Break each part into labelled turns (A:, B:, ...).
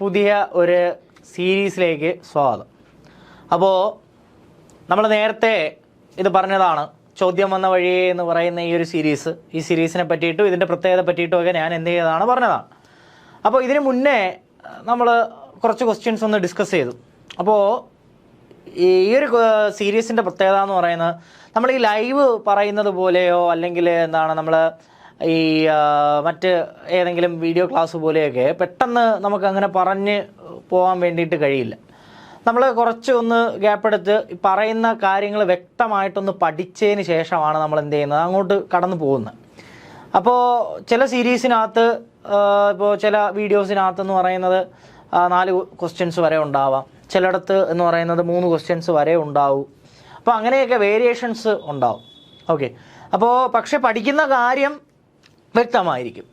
A: പുതിയ ഒരു സീരീസിലേക്ക് സ്വാഗതം. അപ്പോൾ നമ്മൾ നേരത്തെ ഇത് പറഞ്ഞതാണ്, ചോദ്യം വന്ന വഴിയേ എന്ന് പറയുന്ന ഈ ഒരു സീരീസിനെ പറ്റിയിട്ടും ഇതിൻ്റെ പ്രത്യേകത പറ്റിയിട്ടും ഒക്കെ ഞാൻ എന്ത് ചെയ്തതാണ് പറഞ്ഞതാണ്. അപ്പോൾ ഇതിന് മുന്നേ നമ്മൾ കുറച്ച് ക്വസ്റ്റ്യൻസ് ഒന്ന് ഡിസ്കസ് ചെയ്തു. അപ്പോൾ ഈ ഒരു സീരീസിൻ്റെ പ്രത്യേകത എന്ന് പറയുന്നത്, നമ്മൾ ഈ ലൈവ് പറയുന്നത് പോലെയോ അല്ലെങ്കിൽ എന്താണ് നമ്മൾ ഈ മറ്റ് ഏതെങ്കിലും വീഡിയോ ക്ലാസ് പോലെയൊക്കെ പെട്ടെന്ന് നമുക്ക് അങ്ങനെ പറഞ്ഞ് പോകാൻ വേണ്ടിയിട്ട് കഴിയില്ല. നമ്മൾ കുറച്ച് ഒന്ന് ഗ്യാപ്പ് എടുത്ത് പറയുന്ന കാര്യങ്ങൾ വ്യക്തമായിട്ടൊന്ന് പഠിച്ചതിന് ശേഷമാണ് നമ്മൾ എന്ത് ചെയ്യുന്നത്, അങ്ങോട്ട് കടന്നു പോകുന്നത്. അപ്പോൾ ചില സീരീസിനകത്ത് ഇപ്പോൾ ചില വീഡിയോസിനകത്തെന്ന് പറയുന്നത് 4 ക്വസ്റ്റ്യൻസ് വരെ ഉണ്ടാവാം, ചിലയിടത്ത് എന്ന് പറയുന്നത് 3 ക്വസ്റ്റ്യൻസ് വരെ ഉണ്ടാവും. അപ്പോൾ അങ്ങനെയൊക്കെ വേരിയേഷൻസ് ഉണ്ടാവും. ഓക്കെ, അപ്പോൾ പക്ഷെ പഠിക്കുന്ന കാര്യം വ്യക്തമായിരിക്കും.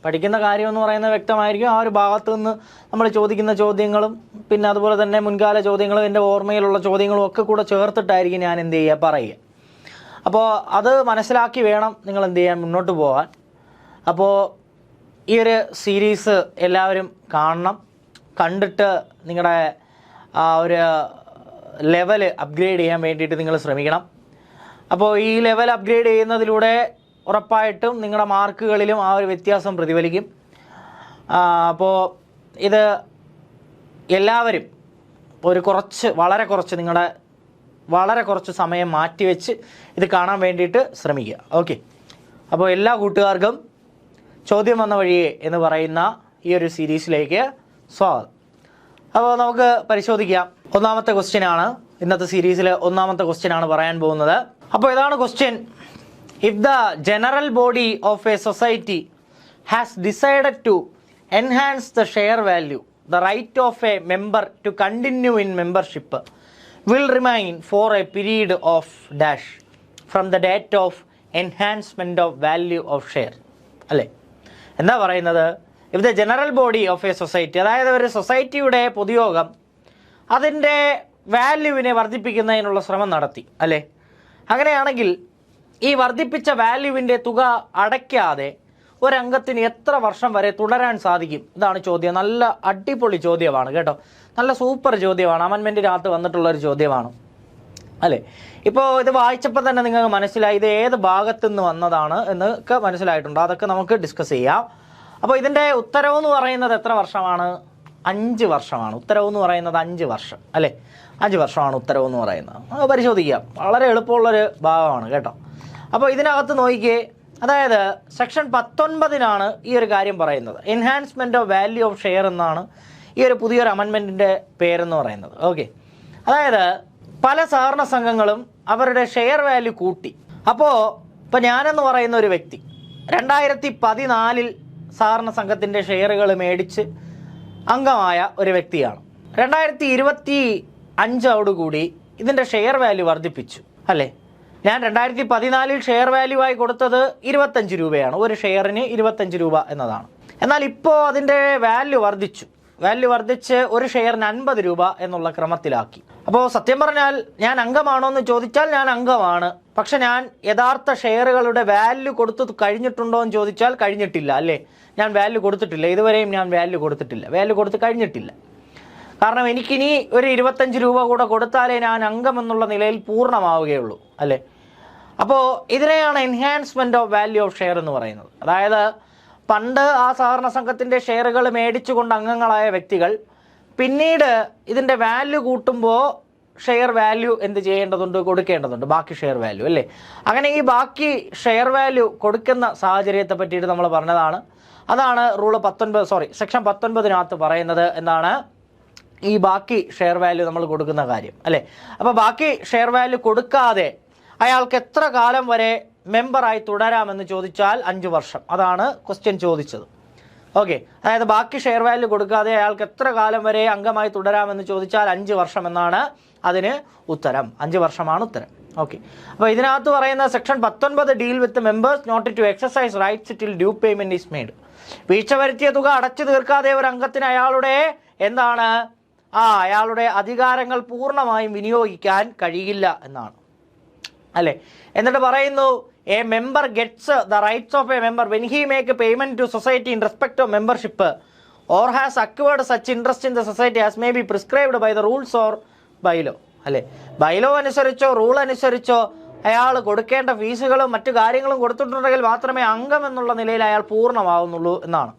A: ആ ഒരു ഭാഗത്തു നിന്ന് നമ്മൾ ചോദിക്കുന്ന ചോദ്യങ്ങളും പിന്നെ അതുപോലെ തന്നെ മുൻകാല ചോദ്യങ്ങളും എൻ്റെ ഓർമ്മയിലുള്ള ചോദ്യങ്ങളും ഒക്കെ കൂടെ ചേർത്തിട്ടായിരിക്കും ഞാൻ എന്ത് ചെയ്യുക, പറയുക. അപ്പോൾ അത് മനസ്സിലാക്കി വേണം നിങ്ങൾ എന്ത് ചെയ്യാൻ, മുന്നോട്ട് പോകാൻ. അപ്പോൾ ഈ ഒരു സീരീസ് എല്ലാവരും കാണണം. കണ്ടിട്ട് നിങ്ങളുടെ ആ ഒരു ലെവൽ അപ്ഗ്രേഡ് ചെയ്യാൻ വേണ്ടിയിട്ട് നിങ്ങൾ ശ്രമിക്കണം. അപ്പോൾ ഈ ലെവൽ അപ്ഗ്രേഡ് ചെയ്യുന്നതിലൂടെ ഉറപ്പായിട്ടും നിങ്ങളുടെ മാർക്കുകളിലും ആ ഒരു വ്യത്യാസം പ്രതിഫലിക്കും. അപ്പോൾ ഇത് എല്ലാവരും വളരെ കുറച്ച് സമയം മാറ്റിവെച്ച് ഇത് കാണാൻ വേണ്ടിയിട്ട് ശ്രമിക്കുക. ഓക്കെ, അപ്പോൾ എല്ലാ കൂട്ടുകാർക്കും ചോദ്യം വന്ന വഴിയേ എന്ന് പറയുന്ന ഈ ഒരു സീരീസിലേക്ക് സ്വാഗതം. അപ്പോൾ നമുക്ക് പരിശോധിക്കാം. ഒന്നാമത്തെ ക്വസ്റ്റ്യനാണ് ഇന്നത്തെ സീരീസിൽ, ഒന്നാമത്തെ ക്വസ്റ്റ്യനാണ് പറയാൻ പോകുന്നത്. അപ്പോൾ ഇതാണ് question. If the general body of a society has decided to enhance the share value, the right of a member to continue in membership will remain for a period of dash from the date of enhancement of value of share. അല്ലേ, എന്താ പറയുന്നത്? If the general body of a society, അതായത് ഒരു സൊസൈറ്റിയുടെ പൊതുയോഗം അതിൻ്റെ വാല്യൂവിനെ വർദ്ധിപ്പിക്കുന്നതിനുള്ള ശ്രമം നടത്തി, അല്ലേ? അങ്ങനെയാണെങ്കിൽ ഈ വർദ്ധിപ്പിച്ച വാല്യൂവിൻ്റെ തുക അടയ്ക്കാതെ ഒരംഗത്തിന് എത്ര വർഷം വരെ തുടരാൻ സാധിക്കും? ഇതാണ് ചോദ്യം. നല്ല അടിപൊളി ചോദ്യമാണ് കേട്ടോ, നല്ല സൂപ്പർ ചോദ്യമാണ്. അമെൻമെൻറ്റിനകത്ത് വന്നിട്ടുള്ളൊരു ചോദ്യമാണ്, അല്ലേ? ഇപ്പോൾ ഇത് വായിച്ചപ്പോൾ തന്നെ നിങ്ങൾക്ക് മനസ്സിലായി ഇത് ഏത് ഭാഗത്തു നിന്ന് വന്നതാണ് എന്നൊക്കെ മനസ്സിലായിട്ടുണ്ട്. അതൊക്കെ നമുക്ക് ഡിസ്കസ് ചെയ്യാം. അപ്പോൾ ഇതിൻ്റെ ഉത്തരവെന്ന് പറയുന്നത് എത്ര വർഷമാണ്? 5 വർഷമാണ്. ഉത്തരവെന്ന് പറയുന്നത് 5 വർഷം, അല്ലേ? 5 വർഷമാണ് ഉത്തരവെന്ന് പറയുന്നത്. അത് പരിശോധിക്കാം. വളരെ എളുപ്പമുള്ളൊരു ഭാഗമാണ് കേട്ടോ. അപ്പോൾ ഇതിനകത്ത് നോക്കിയേ, അതായത് സെക്ഷൻ 19 ഈ ഒരു കാര്യം പറയുന്നത്. Enhancement of value of share എന്നാണ് ഈ ഒരു പുതിയൊരു അമെൻമെൻറ്റിൻ്റെ പേരെന്ന് പറയുന്നത്. ഓക്കെ, അതായത് പല സഹകരണ സംഘങ്ങളും അവരുടെ ഷെയർ വാല്യൂ കൂട്ടി. ഇപ്പോൾ ഞാനെന്ന് പറയുന്ന ഒരു വ്യക്തി 2014 സഹകരണ സംഘത്തിൻ്റെ ഷെയറുകൾ മേടിച്ച് അംഗമായ ഒരു വ്യക്തിയാണ്. 2025 കൂടി ഇതിൻ്റെ ഷെയർ വാല്യൂ വർദ്ധിപ്പിച്ചു, അല്ലേ? ഞാൻ 2014 ഷെയർ വാല്യൂ ആയി കൊടുത്തത് 25 രൂപയാണ്. ഒരു ഷെയറിന് 25 രൂപ എന്നതാണ്. എന്നാൽ ഇപ്പോൾ അതിൻ്റെ വാല്യൂ വർദ്ധിച്ച് ഒരു ഷെയറിന് 50 രൂപ എന്നുള്ള ക്രമത്തിലാക്കി. അപ്പോൾ സത്യം പറഞ്ഞാൽ ഞാൻ അംഗമാണോ എന്ന് ചോദിച്ചാൽ ഞാൻ അംഗമാണ്. പക്ഷെ ഞാൻ യഥാർത്ഥ ഷെയറുകളുടെ വാല്യൂ കൊടുത്തു കഴിഞ്ഞിട്ടുണ്ടോ എന്ന് ചോദിച്ചാൽ കഴിഞ്ഞിട്ടില്ല, അല്ലേ? ഞാൻ വാല്യൂ കൊടുത്തിട്ടില്ല, ഇതുവരെയും ഞാൻ വാല്യൂ കൊടുത്ത് കഴിഞ്ഞിട്ടില്ല. കാരണം എനിക്കിനി ഒരു 25 രൂപ കൂടെ കൊടുത്താലേ ഞാൻ അംഗം എന്നുള്ള നിലയിൽ പൂർണ്ണമാവുകയുള്ളൂ, അല്ലേ? അപ്പോൾ ഇതിനെയാണ് enhancement of value of share എന്ന് പറയുന്നത്. അതായത് പണ്ട് ആ സഹകരണ സംഘത്തിൻ്റെ ഷെയറുകൾ മേടിച്ചുകൊണ്ട് അംഗങ്ങളായ വ്യക്തികൾ പിന്നീട് ഇതിൻ്റെ വാല്യൂ കൂട്ടുമ്പോൾ ഷെയർ വാല്യൂ എന്ത് ചെയ്യേണ്ടതുണ്ട്, കൊടുക്കേണ്ടതുണ്ട്, ബാക്കി ഷെയർ വാല്യൂ, അല്ലേ? അങ്ങനെ ഈ ബാക്കി ഷെയർ വാല്യൂ കൊടുക്കുന്ന സാഹചര്യത്തെ പറ്റിയിട്ട് നമ്മൾ പറഞ്ഞതാണ്. അതാണ് സെക്ഷൻ 19 പറയുന്നത്. എന്താണ് ഈ ബാക്കി ഷെയർ വാല്യൂ നമ്മൾ കൊടുക്കുന്ന കാര്യം, അല്ലേ? അപ്പോൾ ബാക്കി ഷെയർ വാല്യൂ കൊടുക്കാതെ അയാൾക്ക് എത്ര കാലം വരെ മെമ്പറായി തുടരാമെന്ന് ചോദിച്ചാൽ 5 വർഷം. അതാണ് ക്വസ്റ്റ്യൻ ചോദിച്ചത്. ഓക്കെ, അതായത് ബാക്കി ഷെയർ വാല്യൂ കൊടുക്കാതെ അയാൾക്ക് എത്ര കാലം വരെ അംഗമായി തുടരാമെന്ന് ചോദിച്ചാൽ 5 വർഷം എന്നാണ് അതിന് ഉത്തരം. 5 വർഷമാണ് ഉത്തരം. ഓക്കെ, അപ്പോൾ ഇതിനകത്ത് പറയുന്ന section 19 deal with members not to exercise rights till due payment is made. വീഴ്ച വരുത്തിയ തുക അടച്ചു തീർക്കാതെ ഒരു അംഗത്തിന് അയാളുടെ അയാളുടെ അധികാരങ്ങൾ പൂർണ്ണമായും വിനിയോഗിക്കാൻ കഴിയില്ല എന്നാണ്, അല്ലേ? എന്നിട്ട് പറയുന്നു, a member gets the rights of a member when he make payment to society in respect of membership or has acquired such interest in the society as may be prescribed by the rules or bylaw. അല്ലേ, bylaw അനുസരിച്ചോ rule അനുസരിച്ചോ അയാൾ കൊടുക്കേണ്ട ഫീസുകളും മറ്റു കാര്യങ്ങളും കൊടുത്തിട്ടുണ്ടെങ്കിൽ മാത്രമേ അംഗം എന്നുള്ള നിലയിൽ അയാൾ പൂർണ്ണമാവുന്നുള്ളൂ എന്നാണ്.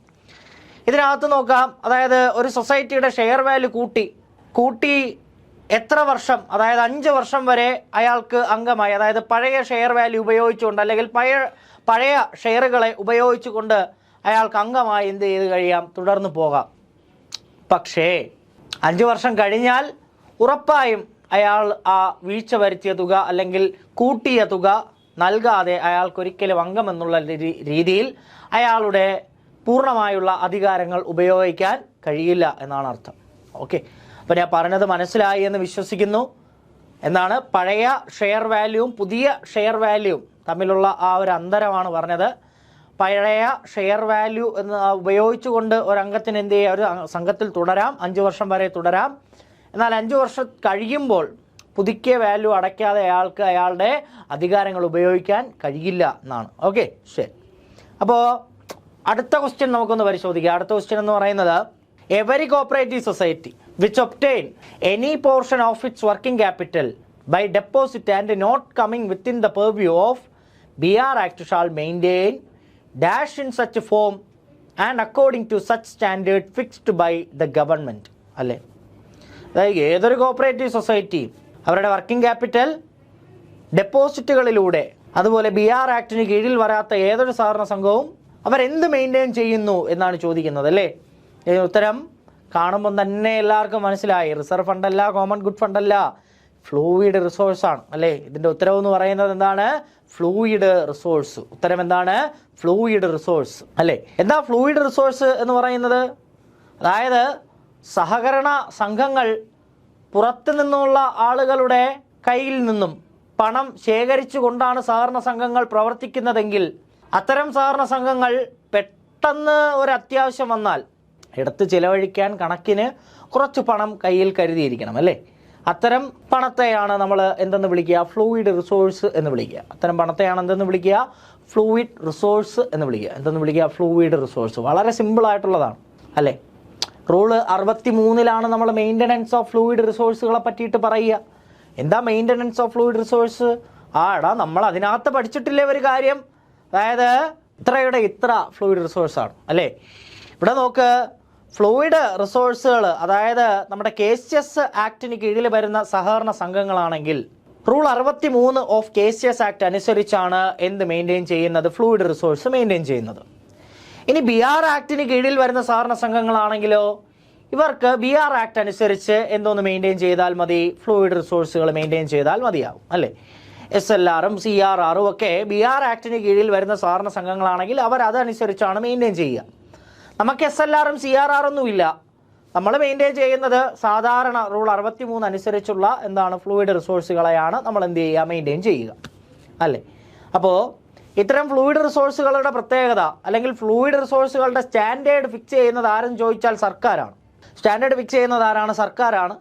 A: ഇതിനകത്ത് നോക്കാം, അതായത് ഒരു സൊസൈറ്റിയുടെ ഷെയർ വാല്യൂ കൂട്ടി എത്ര വർഷം, അതായത് 5 വർഷം വരെ അയാൾക്ക് അംഗമായി, അതായത് പഴയ ഷെയർ വാല്യൂ ഉപയോഗിച്ചുകൊണ്ട് അല്ലെങ്കിൽ പഴയ ഷെയറുകളെ ഉപയോഗിച്ചുകൊണ്ട് അയാൾക്ക് അംഗമായി എന്ത് ചെയ്ത് കഴിയാം, തുടർന്ന് പോകാം. പക്ഷേ 5 വർഷം കഴിഞ്ഞാൽ ഉറപ്പായും അയാൾ ആ വീഴ്ച വരുത്തിയ തുക അല്ലെങ്കിൽ കൂട്ടിയ തുക നൽകാതെ അയാൾക്കൊരിക്കലും അംഗം എന്നുള്ള രീതിയിൽ അയാളുടെ പൂർണ്ണമായുള്ള അധികാരങ്ങൾ ഉപയോഗിക്കാൻ കഴിയില്ല എന്നാണ് അർത്ഥം. ഓക്കെ, അപ്പോൾ ഞാൻ പറഞ്ഞത് മനസ്സിലായി എന്ന് വിശ്വസിക്കുന്നു. എന്നാണ് പഴയ ഷെയർ വാല്യൂവും പുതിയ ഷെയർ വാല്യൂവും തമ്മിലുള്ള ആ ഒരു അന്തരമാണ് പറഞ്ഞത്. പഴയ ഷെയർ വാല്യൂ എന്ന് ഉപയോഗിച്ചുകൊണ്ട് ഒരംഗത്തിന് എന്ത് ചെയ്യുക, ഒരു സംഘത്തിൽ തുടരാം, 5 വർഷം വരെ തുടരാം. എന്നാൽ 5 വർഷം കഴിയുമ്പോൾ പുതുക്കിയ വാല്യൂ അടയ്ക്കാതെ അയാൾക്ക് അയാളുടെ അധികാരങ്ങൾ ഉപയോഗിക്കാൻ കഴിയില്ല എന്നാണ്. ഓക്കെ, ശരി. അപ്പോൾ അടുത്ത ക്വസ്റ്റ്യൻ നമുക്കൊന്ന് പരിശോധിക്കാം. അടുത്ത ക്വസ്റ്റ്യൻ എന്ന് പറയുന്നത്, every cooperative society which obtain any portion of its working capital by deposit and not coming within the purview of BR Act shall maintain dash in such a form and according to such standard fixed by the government. അല്ലേ, അതായത് ഏതൊരു cooperative society അവരുടെ working capital ഡെപ്പോസിറ്റുകളിലൂടെ അതുപോലെ BR ആക്ടിന് കീഴിൽ വരാത്ത ഏതൊരു സഹകരണ സംഘവും അവരെന്ത് മെയിൻറ്റെയിൻ ചെയ്യുന്നു എന്നാണ് ചോദിക്കുന്നത്. അല്ലേ, ഉത്തരം കാണുമ്പോൾ തന്നെ എല്ലാവർക്കും മനസ്സിലായി. റിസർവ് ഫണ്ടല്ല, കോമൺ ഗുഡ് ഫണ്ടല്ല, ഫ്ലൂയിഡ് റിസോഴ്സാണ്. അല്ലേ, ഇതിൻ്റെ ഉത്തരവ് എന്ന് പറയുന്നത് എന്താണ്? Fluid resource. ഉത്തരം എന്താണ്? Fluid resource. അല്ലേ, എന്താ ഫ്ലൂയിഡ് റിസോഴ്സ് എന്ന് പറയുന്നത്? അതായത് സഹകരണ സംഘങ്ങൾ പുറത്തു നിന്നുള്ള ആളുകളുടെ കയ്യിൽ നിന്നും പണം ശേഖരിച്ചു കൊണ്ടാണ് സഹകരണ സംഘങ്ങൾ പ്രവർത്തിക്കുന്നതെങ്കിൽ അത്തരം സഹകരണ സംഘങ്ങൾ പെട്ടെന്ന് ഒരു അത്യാവശ്യം വന്നാൽ എടുത്ത് ചിലവഴിക്കാൻ കണക്കിന് കുറച്ച് പണം കയ്യിൽ കരുതിയിരിക്കണം. അല്ലേ, അത്തരം പണത്തെയാണ് നമ്മൾ എന്തെന്ന് വിളിക്കുക? ഫ്ലൂയിഡ് റിസോഴ്സ് എന്ന് വിളിക്കുക. അത്തരം പണത്തെയാണ് എന്തെന്ന് വിളിക്കുക? ഫ്ലൂയിഡ് റിസോഴ്സ് എന്ന് വിളിക്കുക. എന്തെന്ന് വിളിക്കുക? Fluid resource. വളരെ സിമ്പിളായിട്ടുള്ളതാണ്. അല്ലേ, റൂള് 63-ലാണ് നമ്മൾ മെയിൻ്റനൻസ് ഓഫ് ഫ്ലൂയിഡ് റിസോഴ്സുകളെ പറ്റിയിട്ട് പറയുക. എന്താ മെയിൻ്റനൻസ് ഓഫ് ഫ്ലൂയിഡ് റിസോഴ്സ്? എടാ നമ്മൾ അതിനകത്ത് പഠിച്ചിട്ടില്ലേ ഒരു കാര്യം, അതായത് ഇത്രയുടെ ഇത്ര ഫ്ലൂയിഡ് റിസോഴ്സാണ്. അല്ലേ, ഇവിടെ നോക്ക്, ഫ്ലൂയിഡ് റിസോഴ്സുകൾ അതായത് നമ്മുടെ KCS ആക്ടിന് കീഴിൽ വരുന്ന സഹകരണ സംഘങ്ങളാണെങ്കിൽ റൂൾ 63 ഓഫ് KCS ആക്ട് അനുസരിച്ചാണ് എന്ത് മെയിൻറ്റെയിൻ ചെയ്യുന്നത്? ഫ്ലൂയിഡ് റിസോഴ്സ് മെയിൻറ്റെയിൻ ചെയ്യുന്നത്. ഇനി BR ആക്ടിന് കീഴിൽ വരുന്ന സഹകരണ സംഘങ്ങളാണെങ്കിലോ ഇവർക്ക് BR ആക്ട് അനുസരിച്ച് എന്തോന്ന് മെയിൻറ്റെയിൻ ചെയ്താൽ മതി? ഫ്ലൂയിഡ് റിസോഴ്സുകൾ മെയിൻറ്റെയിൻ ചെയ്താൽ മതിയാവും. അല്ലേ, SLRഉം CRRഉം ഒക്കെ BR ആക്ടിന് കീഴിൽ വരുന്ന സഹകരണ സംഘങ്ങളാണെങ്കിൽ അവർ അതനുസരിച്ചാണ് മെയിൻറ്റെയിൻ ചെയ്യുക. നമുക്ക് SLRഉം CRRൊന്നും ഇല്ല. നമ്മൾ മെയിൻറ്റെയിൻ ചെയ്യുന്നത് സാധാരണ റൂൾ 63 അനുസരിച്ചുള്ള എന്താണ്? ഫ്ലൂയിഡ് റിസോഴ്സുകളെയാണ് നമ്മൾ എന്ത് ചെയ്യുക? മെയിൻറ്റെയിൻ ചെയ്യുക. അല്ലേ, അപ്പോൾ ഇത്തരം ഫ്ലൂയിഡ് റിസോഴ്സുകളുടെ പ്രത്യേകത അല്ലെങ്കിൽ ഫ്ലൂയിഡ് റിസോഴ്സുകളുടെ സ്റ്റാൻഡേർഡ് ഫിക്സ് ചെയ്യുന്നത് ആരെന്ന് ചോദിച്ചാൽ സർക്കാരാണ്. സ്റ്റാൻഡേർഡ് ഫിക്സ് ചെയ്യുന്നത് ആരാണ്? സർക്കാരാണ്.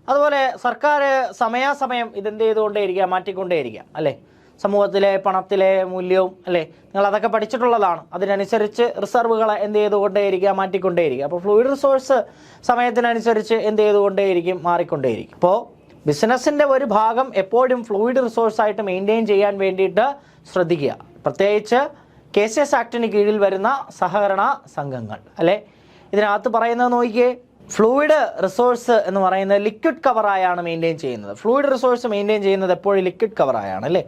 A: അതുപോലെ സർക്കാർ സമയാസമയം ഇതെന്ത് ചെയ്തുകൊണ്ടേയിരിക്കുക? മാറ്റിക്കൊണ്ടേയിരിക്കുക. അല്ലേ, സമൂഹത്തിലെ പണത്തിലെ മൂല്യവും അല്ലേ, നിങ്ങൾ അതൊക്കെ പഠിച്ചിട്ടുള്ളതാണ്. അതിനനുസരിച്ച് റിസർവുകളെ എന്ത് ചെയ്തുകൊണ്ടേയിരിക്കുക? മാറ്റിക്കൊണ്ടേയിരിക്കുക. അപ്പോൾ ഫ്ലൂയിഡ് റിസോഴ്സ് സമയത്തിനനുസരിച്ച് എന്ത് ചെയ്തുകൊണ്ടേയിരിക്കും? മാറിക്കൊണ്ടേയിരിക്കും. അപ്പോൾ ബിസിനസ്സിൻ്റെ ഒരു ഭാഗം എപ്പോഴും ഫ്ലൂയിഡ് റിസോഴ്സായിട്ട് മെയിൻറ്റെയിൻ ചെയ്യാൻ വേണ്ടിയിട്ട് ശ്രദ്ധിക്കുക. പ്രത്യേകിച്ച് KCS ആക്ടിന് കീഴിൽ വരുന്ന സഹകരണ സംഘങ്ങൾ. അല്ലേ, ഇതിനകത്ത് പറയുന്നത് നോക്കിയേ, ഫ്ലൂയിഡ് റിസോഴ്സ് എന്ന് പറയുന്നത് ലിക്വിഡ് കവറായാണ് മെയിൻറ്റെയിൻ ചെയ്യുന്നത്. ഫ്ലൂയിഡ് റിസോഴ്സ് മെയിൻറ്റെയിൻ ചെയ്യുന്നത് എപ്പോഴും ലിക്വിഡ് കവറായാണ്. അല്ലേ,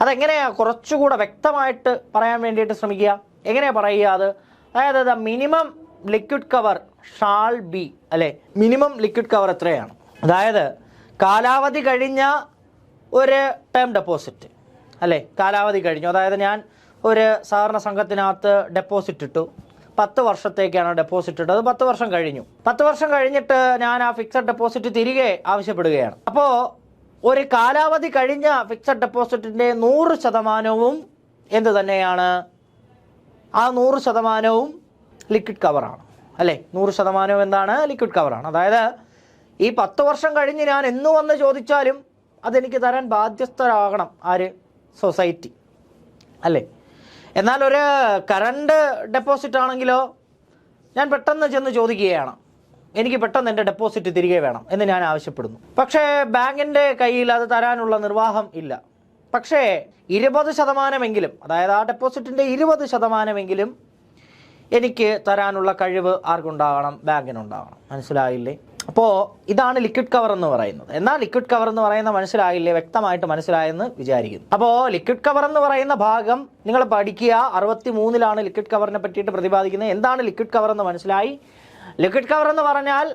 A: അതെങ്ങനെയാണ് കുറച്ചുകൂടെ വ്യക്തമായിട്ട് പറയാൻ വേണ്ടിയിട്ട് ശ്രമിക്കുക. എങ്ങനെയാണ് പറയുക അത്? അതായത് the minimum liquid cover shall be. അല്ലേ, മിനിമം ലിക്വിഡ് കവർ എത്രയാണ്? അതായത് കാലാവധി കഴിഞ്ഞ ഒരു ടേം ഡെപ്പോസിറ്റ്. അല്ലേ, കാലാവധി കഴിഞ്ഞു. അതായത് ഞാൻ ഒരു സഹകരണ സംഘത്തിനകത്ത് ഡെപ്പോസിറ്റ് ഇട്ടു, 10 വർഷത്തേക്കാണ് ഡെപ്പോസിറ്റ് ഇട്ടത്. 10 വർഷം കഴിഞ്ഞു. 10 വർഷം കഴിഞ്ഞിട്ട് ഞാൻ ആ ഫിക്സഡ് ഡെപ്പോസിറ്റ് തിരികെ ആവശ്യപ്പെടുകയാണ്. അപ്പോൾ ഒരു കാലാവധി കഴിഞ്ഞ ഫിക്സഡ് ഡെപ്പോസിറ്റിൻ്റെ 100% എന്ത് തന്നെയാണ്? ആ 100% ലിക്വിഡ് കവറാണ്. അല്ലേ, 100% എന്താണ്? ലിക്വിഡ് കവറാണ്. അതായത് ഈ 10 വർഷം കഴിഞ്ഞ് ഞാൻ എന്ന് വന്ന് ചോദിച്ചാലും അതെനിക്ക് തരാൻ ബാധ്യസ്ഥരാകണം ആര്? സൊസൈറ്റി. അല്ലേ, എന്നാൽ ഒരു കറണ്ട് ഡെപ്പോസിറ്റ് ആണെങ്കിലോ ഞാൻ പെട്ടെന്ന് ചെന്ന് ചോദിക്കുകയാണ്, എനിക്ക് പെട്ടെന്ന് എൻ്റെ ഡെപ്പോസിറ്റ് തിരികെ വേണം എന്ന് ഞാൻ ആവശ്യപ്പെടുന്നു. പക്ഷേ ബാങ്കിൻ്റെ കയ്യിൽ അത് തരാനുള്ള നിർവാഹം ഇല്ല. പക്ഷേ 20% അതായത് ആ ഡെപ്പോസിറ്റിൻ്റെ 20% എനിക്ക് തരാനുള്ള കഴിവ് ആർക്കുണ്ടാകണം? ബാങ്കിനുണ്ടാകണം. മനസ്സിലായില്ലേ? അപ്പോൾ ഇതാണ് ലിക്വിഡ് കവർ എന്ന് പറയുന്നത്. എന്നാൽ ലിക്വിഡ് കവർ എന്ന് പറയുന്ന മനസ്സിലായില്ലേ? വ്യക്തമായിട്ട് മനസ്സിലായെന്ന് വിചാരിക്കുന്നു. അപ്പോൾ ലിക്വിഡ് കവർ എന്ന് പറയുന്ന ഭാഗം നിങ്ങൾ പഠിക്കുക. 63 ലിക്വിഡ് കവറിനെ പറ്റിയിട്ട് പ്രതിപാദിക്കുന്നത്. എന്താണ് ലിക്വിഡ് കവർ എന്ന് മനസ്സിലായി? ലിക്വിഡ് കവർ എന്ന് പറഞ്ഞാൽ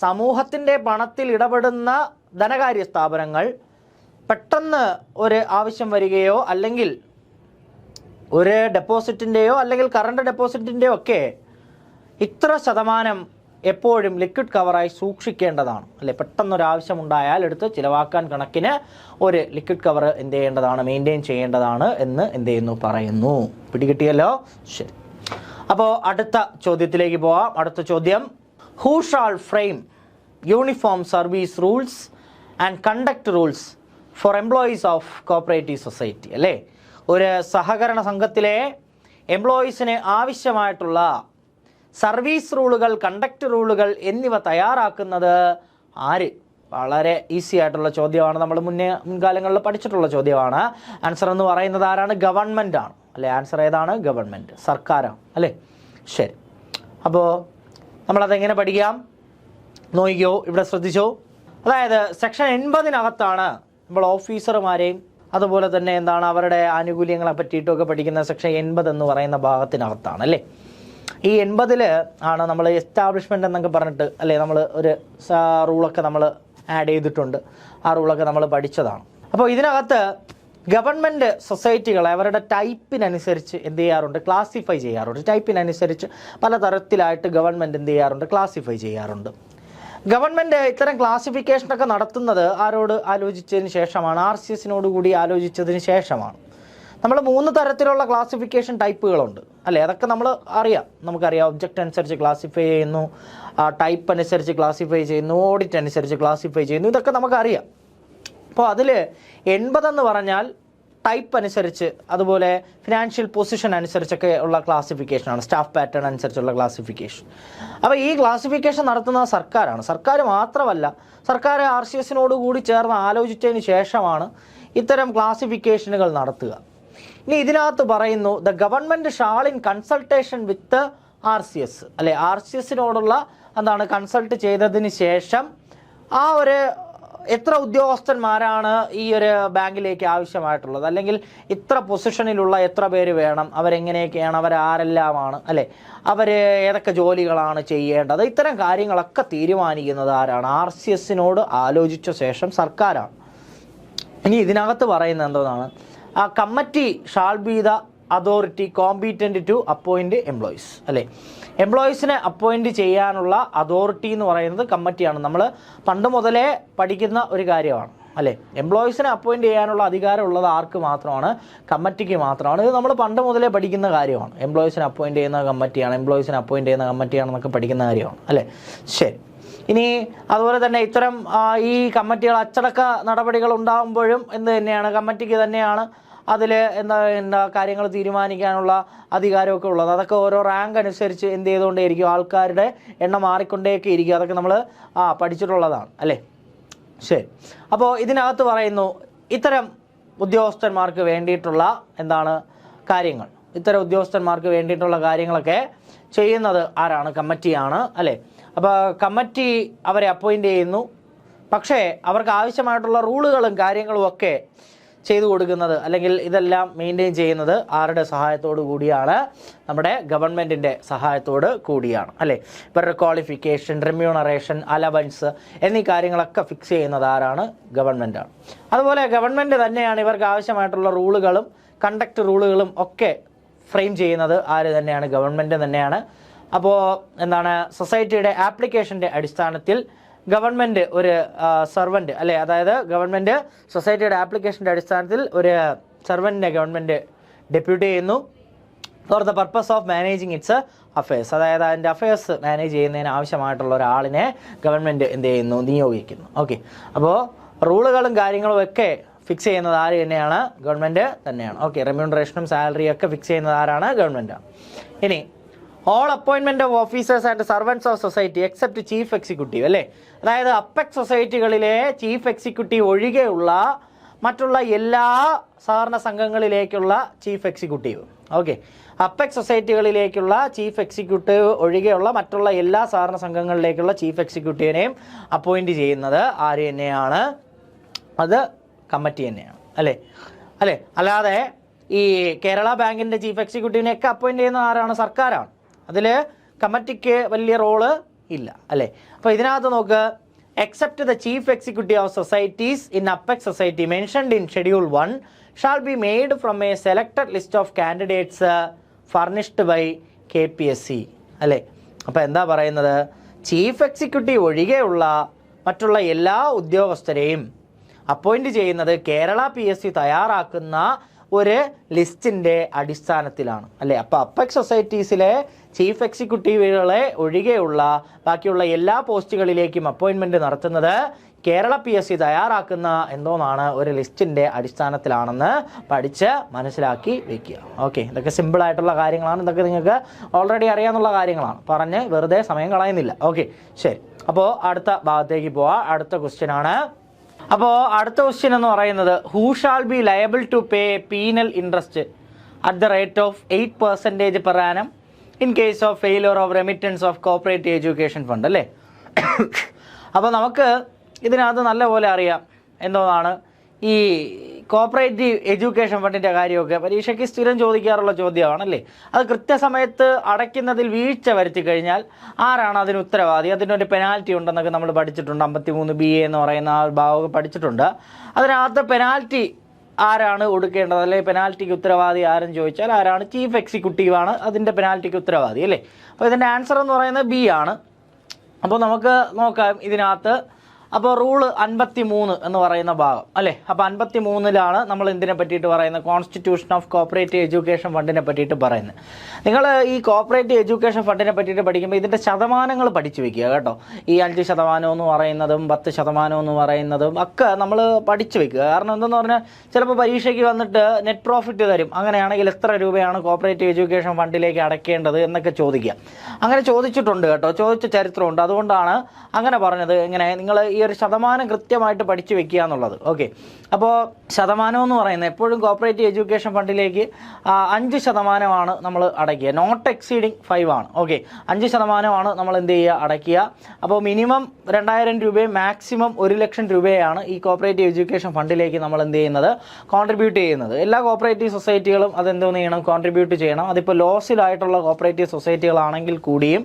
A: സമൂഹത്തിൻ്റെ പണത്തിൽ ഇടപെടുന്ന ധനകാര്യ സ്ഥാപനങ്ങൾ പെട്ടെന്ന് ഒരു ആവശ്യം വരികയോ അല്ലെങ്കിൽ ഒരു ഡെപ്പോസിറ്റിൻ്റെയോ അല്ലെങ്കിൽ കറണ്ട് ഡെപ്പോസിറ്റിൻ്റെയോ ഒക്കെ ഇത്ര ശതമാനം എപ്പോഴും ലിക്വിഡ് കവറായി സൂക്ഷിക്കേണ്ടതാണ്. അല്ലെ, പെട്ടെന്നൊരാവശ്യമുണ്ടായാൽ എടുത്ത് ചിലവാക്കാൻ കണക്കിന് ഒരു ലിക്വിഡ് കവർ എന്ത് ചെയ്യേണ്ടതാണ്? മെയിൻറ്റെയിൻ ചെയ്യേണ്ടതാണ് എന്ന് എന്ത് ചെയ്യുന്നു? പറയുന്നു. പിടികിട്ടിയല്ലോ? ശരി. അപ്പോൾ അടുത്ത ചോദ്യത്തിലേക്ക് പോവാം. അടുത്ത ചോദ്യം, who shall frame uniform service rules and conduct rules for employees of cooperative society? അല്ലേ, ഒരു സഹകരണ സംഘത്തിലെ എംപ്ലോയീസിന് ആവശ്യമായിട്ടുള്ള സർവീസ് റൂളുകൾ, കണ്ടക്ട് റൂളുകൾ എന്നിവ തയ്യാറാക്കുന്നത് ആര്? വളരെ ഈസി ആയിട്ടുള്ള ചോദ്യമാണ്. നമ്മൾ മുൻകാലങ്ങളിൽ പഠിച്ചിട്ടുള്ള ചോദ്യമാണ്. ആൻസർ എന്ന് പറയുന്നത് ആരാണ്? ഗവൺമെൻറ് ആണ്. അല്ലേ, ആൻസർ ഏതാണ്? ഗവൺമെൻറ്, സർക്കാരാണ്. അല്ലേ, ശരി. അപ്പോൾ നമ്മളതെങ്ങനെ പഠിക്കാം? നോക്കിയോ, ഇവിടെ ശ്രദ്ധിച്ചോ. അതായത് സെക്ഷൻ 80 നമ്മൾ ഓഫീസർമാരെയും അതുപോലെ തന്നെ എന്താണ് അവരുടെ ആനുകൂല്യങ്ങളെ പറ്റിയിട്ടൊക്കെ പഠിക്കുന്ന സെക്ഷൻ 80 എന്ന് പറയുന്ന ഭാഗത്തിനകത്താണ്. അല്ലേ, ഈ 80 ആണ് നമ്മൾ എസ്റ്റാബ്ലിഷ്മെൻ്റ് എന്നൊക്കെ പറഞ്ഞിട്ട് അല്ലേ നമ്മൾ ഒരു റൂളൊക്കെ നമ്മൾ ആഡ് ചെയ്തിട്ടുണ്ട്. ആ റൂളൊക്കെ നമ്മൾ പഠിച്ചതാണ്. അപ്പോൾ ഇതിനകത്ത് ഗവൺമെൻറ് സൊസൈറ്റികളെ അവരുടെ ടൈപ്പിനനുസരിച്ച് എന്ത് ചെയ്യാറുണ്ട്? ക്ലാസിഫൈ ചെയ്യാറുണ്ട്. ടൈപ്പിനനുസരിച്ച് പലതരത്തിലായിട്ട് ഗവൺമെൻറ് എന്ത് ചെയ്യാറുണ്ട്? ക്ലാസിഫൈ ചെയ്യാറുണ്ട്. ഗവൺമെൻറ് ഇത്തരം ക്ലാസിഫിക്കേഷനൊക്കെ നടത്തുന്നത് ആരോട് ആലോചിച്ചതിന് ശേഷമാണ്? RCSനോട് കൂടി ആലോചിച്ചതിന് ശേഷമാണ്. നമ്മൾ 3 തരത്തിലുള്ള ക്ലാസിഫിക്കേഷൻ ടൈപ്പുകളുണ്ട്. അല്ലേ, അതൊക്കെ നമുക്കറിയാം. ഒബ്ജക്റ്റ് അനുസരിച്ച് ക്ലാസിഫൈ ചെയ്യുന്നു, ടൈപ്പ് അനുസരിച്ച് ക്ലാസിഫൈ ചെയ്യുന്നു, ഓഡിറ്റ് അനുസരിച്ച് ക്ലാസിഫൈ ചെയ്യുന്നു. ഇതൊക്കെ നമുക്കറിയാം. അപ്പോൾ അതിൽ 80 എന്ന് പറഞ്ഞാൽ ടൈപ്പ് അനുസരിച്ച്, അതുപോലെ ഫിനാൻഷ്യൽ പൊസിഷൻ അനുസരിച്ചൊക്കെ ഉള്ള ക്ലാസിഫിക്കേഷനാണ്. സ്റ്റാഫ് പാറ്റേൺ അനുസരിച്ചുള്ള ക്ലാസിഫിക്കേഷൻ. അപ്പോൾ ഈ ക്ലാസിഫിക്കേഷൻ നടത്തുന്നത് സർക്കാരാണ്. സർക്കാർ മാത്രമല്ല, സർക്കാർ RCSനോട് കൂടി ചേർന്ന് ആലോചിച്ചതിന് ശേഷമാണ് ഇത്തരം ക്ലാസിഫിക്കേഷനുകൾ നടത്തുക. ഇനി ഇതിനകത്ത് പറയുന്നു, the government shall in consultation with RCS. അല്ലെ, RCSനോടുള്ള എന്താണ് കൺസൾട്ട് ചെയ്തതിന് ശേഷം ആ ഒരു എത്ര ഉദ്യോഗസ്ഥന്മാരാണ് ഈ ഒരു ബാങ്കിലേക്ക് ആവശ്യമായിട്ടുള്ളത്, അല്ലെങ്കിൽ ഇത്ര പൊസിഷനിലുള്ള എത്ര പേര് വേണം, അവരെങ്ങനെയൊക്കെയാണ്, അവരാരെല്ലാമാണ്, അല്ലേ, അവർ ഏതൊക്കെ ജോലികളാണ് ചെയ്യേണ്ടത്, ഇത്തരം കാര്യങ്ങളൊക്കെ തീരുമാനിക്കുന്നത് ആരാണ്? RCSനോട് ആലോചിച്ച ശേഷം സർക്കാരാണ്. ഇനി ഇതിനകത്ത് പറയുന്നത് എന്താണ്? ആ committee shall be the authority competent to appoint employees. അല്ലേ, എംപ്ലോയീസിനെ അപ്പോയിൻറ്റ് ചെയ്യാനുള്ള അതോറിറ്റി എന്ന് പറയുന്നത് കമ്മിറ്റിയാണ്. നമ്മൾ പണ്ട് മുതലേ പഠിക്കുന്ന ഒരു കാര്യമാണ്. അല്ലേ, എംപ്ലോയീസിനെ അപ്പോയിൻറ്റ് ചെയ്യാനുള്ള അധികാരമുള്ളത് ആർക്ക് മാത്രമാണ്? കമ്മിറ്റിക്ക് മാത്രമാണ്. ഇത് നമ്മൾ പണ്ട് മുതലേ പഠിക്കുന്ന കാര്യമാണ്. എംപ്ലോയീസിനെ അപ്പോയിൻറ്റ് ചെയ്യുന്ന കമ്മിറ്റിയാണ്, എംപ്ലോയീസിനെ അപ്പോയിൻറ്റ് ചെയ്യുന്ന കമ്മിറ്റിയാണെന്നൊക്കെ പഠിക്കുന്ന കാര്യമാണ്. അല്ലേ, ശരി. ഇനി അതുപോലെ തന്നെ ഇത്തരം ഈ കമ്മിറ്റികൾ അച്ചടക്ക നടപടികൾ ഉണ്ടാകുമ്പോഴും എന്ത് തന്നെയാണ്? കമ്മിറ്റിക്ക് തന്നെയാണ് അതിൽ എന്താ കാര്യങ്ങൾ തീരുമാനിക്കാനുള്ള അധികാരമൊക്കെ ഉള്ളത്. അതൊക്കെ ഓരോ റാങ്ക് അനുസരിച്ച് എന്ത് ചെയ്തുകൊണ്ടേയിരിക്കും? ആൾക്കാരുടെ എണ്ണം മാറിക്കൊണ്ടേയൊക്കെ ഇരിക്കും. അതൊക്കെ നമ്മൾ പഠിച്ചിട്ടുള്ളതാണ്. അല്ലേ, ശരി. അപ്പോൾ ഇതിനകത്ത് പറയുന്നു, ഇത്തരം ഉദ്യോഗസ്ഥന്മാർക്ക് വേണ്ടിയിട്ടുള്ള എന്താണ് കാര്യങ്ങൾ, ഇത്തരം ഉദ്യോഗസ്ഥന്മാർക്ക് വേണ്ടിയിട്ടുള്ള കാര്യങ്ങളൊക്കെ ചെയ്യുന്നത് ആരാണ്? കമ്മിറ്റിയാണ്. അല്ലേ, അപ്പോൾ കമ്മിറ്റി അവരെ അപ്പോയിൻ്റ് ചെയ്യുന്നു. പക്ഷേ അവർക്ക് ആവശ്യമായിട്ടുള്ള റൂളുകളും കാര്യങ്ങളും ഒക്കെ ചെയ്തു കൊടുക്കുന്നത്, അല്ലെങ്കിൽ ഇതെല്ലാം മെയിൻറ്റെയിൻ ചെയ്യുന്നത് ആരുടെ സഹായത്തോടു കൂടിയാണ്? നമ്മുടെ ഗവൺമെൻറ്റിൻ്റെ സഹായത്തോട് കൂടിയാണ്. അല്ലേ, ഇവരുടെ ക്വാളിഫിക്കേഷൻ, റെമ്യൂണറേഷൻ, അലവൻസ് എന്നീ കാര്യങ്ങളൊക്കെ ഫിക്സ് ചെയ്യുന്നത് ആരാണ്? ഗവൺമെൻറ്റാണ്. അതുപോലെ ഗവൺമെൻറ് തന്നെയാണ് ഇവർക്ക് ആവശ്യമായിട്ടുള്ള റൂളുകളും കണ്ടക്ട് റൂളുകളും ഒക്കെ ഫ്രെയിം ചെയ്യുന്നത് ആര് തന്നെയാണ്? ഗവൺമെൻറ് തന്നെയാണ്. അപ്പോൾ എന്താണ്, സൊസൈറ്റിയുടെ ആപ്ലിക്കേഷൻ്റെ അടിസ്ഥാനത്തിൽ ഗവൺമെൻറ് ഒരു സെർവൻറ്റ്, അല്ലേ, അതായത് ഗവൺമെൻറ് സൊസൈറ്റിയുടെ ആപ്ലിക്കേഷൻ്റെ അടിസ്ഥാനത്തിൽ ഒരു സെർവൻറ്റിനെ ഗവൺമെൻറ് ഡെപ്യൂട്ട് ചെയ്യുന്നു for the purpose of managing it's affairs. അതായത് അതിൻ്റെ അഫയേഴ്സ് മാനേജ് ചെയ്യുന്നതിന് ആവശ്യമായിട്ടുള്ള ഒരാളിനെ ഗവൺമെൻറ് എന്ത് ചെയ്യുന്നു? നിയോഗിക്കുന്നു. ഓക്കെ, അപ്പോൾ റൂളുകളും കാര്യങ്ങളും ഒക്കെ ഫിക്സ് ചെയ്യുന്നത് ആര് തന്നെയാണ്? ഗവൺമെൻറ് തന്നെയാണ്. ഓക്കെ, റെമ്യൂണറേഷനും സാലറിയും ഒക്കെ ഫിക്സ് ചെയ്യുന്നത് ആരാണ്? ഗവൺമെൻറ്റാണ്. ഇനി all appointment of officers and servants of society except chief executive അല്ലേ. അതായത് അപ്പെക്സ് സൊസൈറ്റികളിലെ ചീഫ് എക്സിക്യൂട്ടീവ് ഒഴികെയുള്ള മറ്റുള്ള എല്ലാ സഹകരണ സംഘങ്ങളിലേക്കുള്ള ചീഫ് എക്സിക്യൂട്ടീവ്. ഓക്കെ, അപ്പെക്സ് സൊസൈറ്റികളിലേക്കുള്ള ചീഫ് എക്സിക്യൂട്ടീവ് ഒഴികെയുള്ള മറ്റുള്ള എല്ലാ സഹകരണ സംഘങ്ങളിലേക്കുള്ള ചീഫ് എക്സിക്യൂട്ടീവിനെയും അപ്പോയിൻറ്റ് ചെയ്യുന്നത് ആര് തന്നെയാണ്? അത് കമ്മിറ്റി തന്നെയാണ് അല്ലേ. അല്ലാതെ ഈ കേരള ബാങ്കിൻ്റെ ചീഫ് എക്സിക്യൂട്ടീവിനെയൊക്കെ അപ്പോയിൻറ്റ് ചെയ്യുന്ന ആരാണ്? സർക്കാരാണ്. അതിൽ കമ്മിറ്റിക്ക് വലിയ റോള് ഇല്ല അല്ലേ. അപ്പോൾ ഇതിനകത്ത് നോക്ക്, except the chief executive of societies in Apex Society mentioned in Schedule 1 shall be made from a selected list of candidates furnished by KPSC അല്ലേ. അപ്പോൾ എന്താ പറയുന്നത്? ചീഫ് എക്സിക്യൂട്ടീവ് ഒഴികെയുള്ള മറ്റുള്ള എല്ലാ ഉദ്യോഗസ്ഥരെയും അപ്പോയിൻറ്റ് ചെയ്യുന്നത് കേരള PSC തയ്യാറാക്കുന്ന ഒരു ലിസ്റ്റിൻ്റെ അടിസ്ഥാനത്തിലാണ് അല്ലേ. അപ്പോൾ അപ്പെക്സ് സൊസൈറ്റീസിലെ ചീഫ് എക്സിക്യൂട്ടീവുകളെ ഒഴികെയുള്ള ബാക്കിയുള്ള എല്ലാ പോസ്റ്റുകളിലേക്കും അപ്പോയിൻമെൻറ്റ് നടത്തുന്നത് കേരള PSC തയ്യാറാക്കുന്ന എന്തോന്നാണ്? ഒരു ലിസ്റ്റിൻ്റെ അടിസ്ഥാനത്തിലാണെന്ന് പഠിച്ച് മനസ്സിലാക്കി വെക്കുക. ഓക്കെ, ഇതൊക്കെ സിമ്പിളായിട്ടുള്ള കാര്യങ്ങളാണ്. ഇതൊക്കെ നിങ്ങൾക്ക് ഓൾറെഡി അറിയാവുന്ന കാര്യങ്ങളാണ്. പറഞ്ഞ് വെറുതെ സമയം കളയുന്നില്ല. ഓക്കെ, ശരി. അപ്പോൾ അടുത്ത ഭാഗത്തേക്ക് പോവാം. അടുത്ത ക്വസ്റ്റ്യൻ ആണ്. അപ്പോൾ അടുത്ത ക്വസ്റ്റ്യൻ എന്ന് പറയുന്നത്, who shall be liable to pay penal interest at the rate of 8% per annum in case of failure of remittance of cooperative education fund അല്ലേ. അപ്പോൾ നമുക്ക് ഇതിനകത്ത് നല്ലപോലെ അറിയാം എന്തോന്നാണ് ഈ കോപ്പറേറ്റീവ് എഡ്യൂക്കേഷൻ ഫണ്ടിൻ്റെ കാര്യമൊക്കെ പരീക്ഷയ്ക്ക് സ്ഥിരം ചോദിക്കാറുള്ള ചോദ്യമാണല്ലേ. അത് കൃത്യസമയത്ത് അടയ്ക്കുന്നതിൽ വീഴ്ച വരുത്തി കഴിഞ്ഞാൽ ആരാണ് അതിന് ഉത്തരവാദി? അതിനൊരു പെനാൽറ്റി ഉണ്ടെന്നൊക്കെ നമ്മൾ പഠിച്ചിട്ടുണ്ട്. 53B എന്ന് പറയുന്ന ആ ഭാഗമൊക്കെ പഠിച്ചിട്ടുണ്ട്. അതിനകത്ത് പെനാൽറ്റി ആരാണ് കൊടുക്കേണ്ടത്, അല്ലെങ്കിൽ പെനാൽറ്റിക്ക് ഉത്തരവാദി ആരെന്ന് ചോദിച്ചാൽ ആരാണ്? ചീഫ് എക്സിക്യൂട്ടീവാണ് അതിൻ്റെ പെനാൽറ്റിക്ക് ഉത്തരവാദി അല്ലേ. അപ്പോൾ ഇതിൻ്റെ ആൻസർ എന്ന് പറയുന്നത് B ആണ്. അപ്പോൾ നമുക്ക് നോക്കാം ഇതിനകത്ത്. അപ്പോൾ റൂള് 53 എന്ന് പറയുന്ന ഭാഗം അല്ലേ. അപ്പോൾ 53-ലാണ് നമ്മൾ എന്തിനെ പറ്റിയിട്ട് പറയുന്നത്? കോൺസ്റ്റിറ്റ്യൂഷൻ ഓഫ് കോപ്പറേറ്റീവ് എഡ്യൂക്കേഷൻ ഫണ്ടിനെ പറ്റിയിട്ട് പറയുന്നത്. നിങ്ങൾ ഈ കോപ്പറേറ്റീവ് എഡ്യൂക്കേഷൻ ഫണ്ടിനെ പറ്റിയിട്ട് പഠിക്കുമ്പോൾ ഇതിൻ്റെ ശതമാനങ്ങൾ പഠിച്ചു വെക്കുക കേട്ടോ. ഈ 5% എന്ന് പറയുന്നതും 10% എന്ന് പറയുന്നതും ഒക്കെ നമ്മൾ പഠിച്ചു വെക്കുക. കാരണം എന്തെന്ന് പറഞ്ഞാൽ ചിലപ്പോൾ പരീക്ഷയ്ക്ക് വന്നിട്ട് നെറ്റ് പ്രോഫിറ്റ് തരും. അങ്ങനെയാണെങ്കിൽ എത്ര രൂപയാണ് കോപ്പറേറ്റീവ് എഡ്യൂക്കേഷൻ ഫണ്ടിലേക്ക് അടയ്ക്കേണ്ടത് എന്നൊക്കെ ചോദിക്കുക. അങ്ങനെ ചോദിച്ചിട്ടുണ്ട് കേട്ടോ, ചോദിച്ച ചരിത്രമുണ്ട്. അതുകൊണ്ടാണ് അങ്ങനെ പറഞ്ഞത്. ഇങ്ങനെ നിങ്ങൾ ഈ ഒരു ശതമാനം കൃത്യമായിട്ട് പഠിച്ചു വെക്കുക എന്നുള്ളത്. ഓക്കെ, അപ്പോൾ ശതമാനം എന്ന് പറയുന്നത് എപ്പോഴും കോപ്പറേറ്റീവ് എഡ്യൂക്കേഷൻ ഫണ്ടിലേക്ക് 5% നമ്മൾ അടയ്ക്കുക. നോട്ട് എക്സീഡിങ് 5 ആണ്. ഓക്കെ, 5% നമ്മൾ എന്ത് ചെയ്യുക? അടയ്ക്കുക. അപ്പോൾ മിനിമം 2000 രൂപയും മാക്സിമം 1 ലക്ഷം രൂപയാണ് ഈ കോപ്പറേറ്റീവ് എഡ്യൂക്കേഷൻ ഫണ്ടിലേക്ക് നമ്മൾ എന്ത് ചെയ്യുന്നത്? കോൺട്രിബ്യൂട്ട് ചെയ്യുന്നത്. എല്ലാ കോപ്പറേറ്റീവ് സൊസൈറ്റികളും അതെന്തോന്ന് ചെയ്യണം? കോൺട്രിബ്യൂട്ട് ചെയ്യണം. അതിപ്പോൾ ലോസിലായിട്ടുള്ള കോപ്പറേറ്റീവ് സൊസൈറ്റികളാണെങ്കിൽ കൂടിയും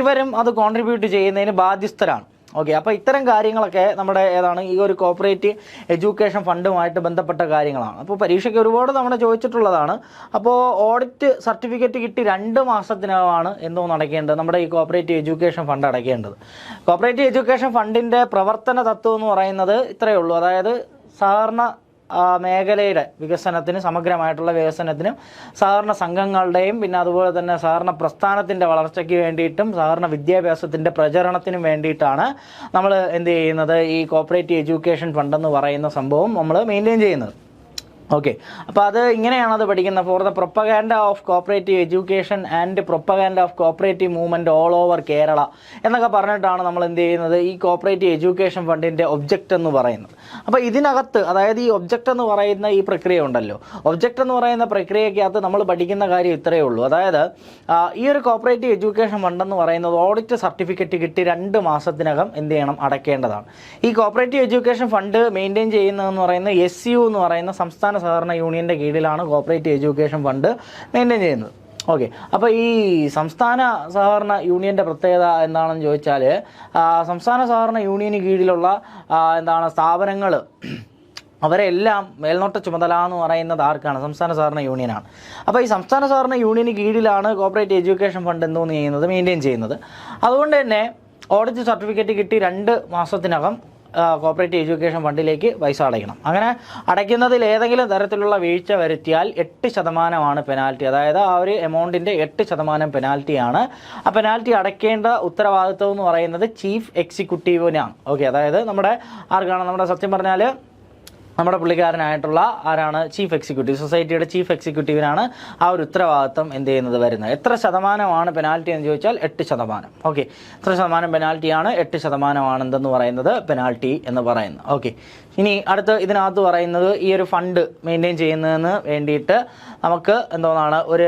A: ഇവരും അത് കോൺട്രിബ്യൂട്ട് ചെയ്യുന്നതിന് ബാധ്യസ്ഥരാണ്. ഓക്കെ, അപ്പോൾ ഇത്തരം കാര്യങ്ങളൊക്കെ നമ്മുടെ ഈ ഒരു കോപ്പറേറ്റീവ് എഡ്യൂക്കേഷൻ ഫണ്ടുമായിട്ട് ബന്ധപ്പെട്ട കാര്യങ്ങളാണ്. അപ്പോൾ പരീക്ഷയ്ക്ക് ഒരുപാട് തവണ ചോദിച്ചിട്ടുള്ളതാണ്. അപ്പോൾ ഓഡിറ്റ് സർട്ടിഫിക്കറ്റ് കിട്ടി 2 മാസത്തിനകമാണ് എന്തോന്ന് അടയ്ക്കേണ്ടത്? നമ്മുടെ ഈ കോപ്പറേറ്റീവ് എഡ്യൂക്കേഷൻ ഫണ്ട് അടയ്ക്കേണ്ടത്. കോപ്പറേറ്റീവ് എഡ്യൂക്കേഷൻ ഫണ്ടിൻ്റെ പ്രവർത്തന തത്വം എന്ന് പറയുന്നത് ഇത്രയേ ഉള്ളൂ. അതായത് സഹകരണ മേഖലയുടെ വികസനത്തിന്, സമഗ്രമായിട്ടുള്ള വികസനത്തിനും സഹകരണ സംഘങ്ങളുടെയും പിന്നെ അതുപോലെ തന്നെ സഹകരണ പ്രസ്ഥാനത്തിൻ്റെ വളർച്ചയ്ക്ക് വേണ്ടിയിട്ടും സഹകരണ വിദ്യാഭ്യാസത്തിൻ്റെ പ്രചരണത്തിനും വേണ്ടിയിട്ടാണ് നമ്മൾ എന്ത് ചെയ്യുന്നത്? ഈ കോപ്പറേറ്റീവ് എഡ്യൂക്കേഷൻ ഫണ്ട് എന്ന് പറയുന്ന സംഭവം നമ്മൾ മെയിൻറ്റെയിൻ ചെയ്യുന്നത്. ഓക്കെ, അപ്പോൾ അത് ഇങ്ങനെയാണ് അത് പഠിക്കുന്നത്. For the propaganda of cooperative education and propaganda of cooperative movement all over Kerala എന്നൊക്കെ പറഞ്ഞിട്ടാണ് നമ്മൾ എന്ത് ചെയ്യുന്നത്? ഈ കോപ്പറേറ്റീവ് എഡ്യൂക്കേഷൻ ഫണ്ടിൻ്റെ ഒബ്ജക്റ്റ് എന്ന് പറയുന്നത്. അപ്പോൾ ഇതിനകത്ത് അതായത് ഈ ഒബ്ജക്റ്റ് എന്ന് പറയുന്ന ഈ പ്രക്രിയ ഉണ്ടല്ലോ, ഒബ്ജക്റ്റ് എന്ന് പറയുന്ന പ്രക്രിയക്കകത്ത് നമ്മൾ പഠിക്കുന്ന കാര്യം ഇത്രയേ ഉള്ളൂ. അതായത് ഈ ഒരു കോപ്പറേറ്റീവ് എഡ്യൂക്കേഷൻ ഫണ്ട് എന്ന് പറയുന്നത് ഓഡിറ്റ് സർട്ടിഫിക്കറ്റ് കിട്ടി 2 മാസത്തിനകം എന്ത് ചെയ്യണം? അടയ്ക്കേണ്ടതാണ്. ഈ കോപ്പറേറ്റീവ് എഡ്യൂക്കേഷൻ ഫണ്ട് മെയിൻറ്റെയിൻ ചെയ്യുന്നതെന്ന് പറയുന്നത് SU എന്ന് പറയുന്ന സംസ്ഥാന സഹകരണ യൂണിയൻ്റെ കീഴിലാണ് കോപ്പറേറ്റീവ് എഡ്യൂക്കേഷൻ ഫണ്ട് മെയിൻറ്റെയിൻ ചെയ്യുന്നത്. ഓക്കെ, അപ്പോൾ ഈ സംസ്ഥാന സഹകരണ യൂണിയൻ്റെ പ്രത്യേകത എന്താണെന്ന് ചോദിച്ചാൽ സംസ്ഥാന സഹകരണ യൂണിയന് കീഴിലുള്ള സ്ഥാപനങ്ങൾ അവരെല്ലാം മേൽനോട്ട ചുമതല എന്ന് പറയുന്നത് ആർക്കാണ്? സംസ്ഥാന സഹകരണ യൂണിയനാണ്. അപ്പോൾ ഈ സംസ്ഥാന സഹകരണ യൂണിയന് കീഴിലാണ് കോപ്പറേറ്റീവ് എഡ്യൂക്കേഷൻ ഫണ്ട് എന്തോന്ന് ചെയ്യുന്നത്? മെയിൻറ്റെയിൻ ചെയ്യുന്നത്. അതുകൊണ്ട് തന്നെ ഓഡിറ്റ് സർട്ടിഫിക്കറ്റ് കിട്ടി 2 മാസത്തിനകം കോപ്പറേറ്റീവ് എഡ്യൂക്കേഷൻ ഫണ്ടിലേക്ക് പൈസ അടയ്ക്കണം. അങ്ങനെ അടയ്ക്കുന്നതിൽ ഏതെങ്കിലും തരത്തിലുള്ള വീഴ്ച വരുത്തിയാൽ 8% പെനാൽറ്റി. അതായത് ആ ഒരു എമൗണ്ടിൻ്റെ 8% പെനാൽറ്റിയാണ്. ആ പെനാൽറ്റി അടയ്ക്കേണ്ട ഉത്തരവാദിത്വം എന്ന് പറയുന്നത് ചീഫ് എക്സിക്യൂട്ടീവിനാണ്. ഓക്കെ, അതായത് നമ്മുടെ ആർക്കാണ്? നമ്മുടെ സത്യം പറഞ്ഞാൽ നമ്മുടെ പുള്ളിക്കാരനായിട്ടുള്ള ആരാണ്, ചീഫ് എക്സിക്യൂട്ടീവ്, സൊസൈറ്റിയുടെ ചീഫ് എക്സിക്യൂട്ടീവിനാണ് ആ ഒരു ഉത്തരവാദിത്വം എന്ത് ചെയ്യുന്നത് വരുന്നത്. എത്ര ശതമാനമാണ് പെനാൽറ്റി എന്ന് ചോദിച്ചാൽ 8%. ഓക്കെ, എത്ര ശതമാനം പെനാൽറ്റിയാണ്? 8% എന്തെന്ന് പറയുന്നത് പെനാൽറ്റി എന്ന് പറയുന്നത്. ഓക്കെ, ഇനി അടുത്ത് ഇതിനകത്ത് പറയുന്നത് ഈ ഒരു ഫണ്ട് മെയിൻറ്റെയിൻ ചെയ്യുന്നതിന് വേണ്ടിയിട്ട് നമുക്ക് ഒരു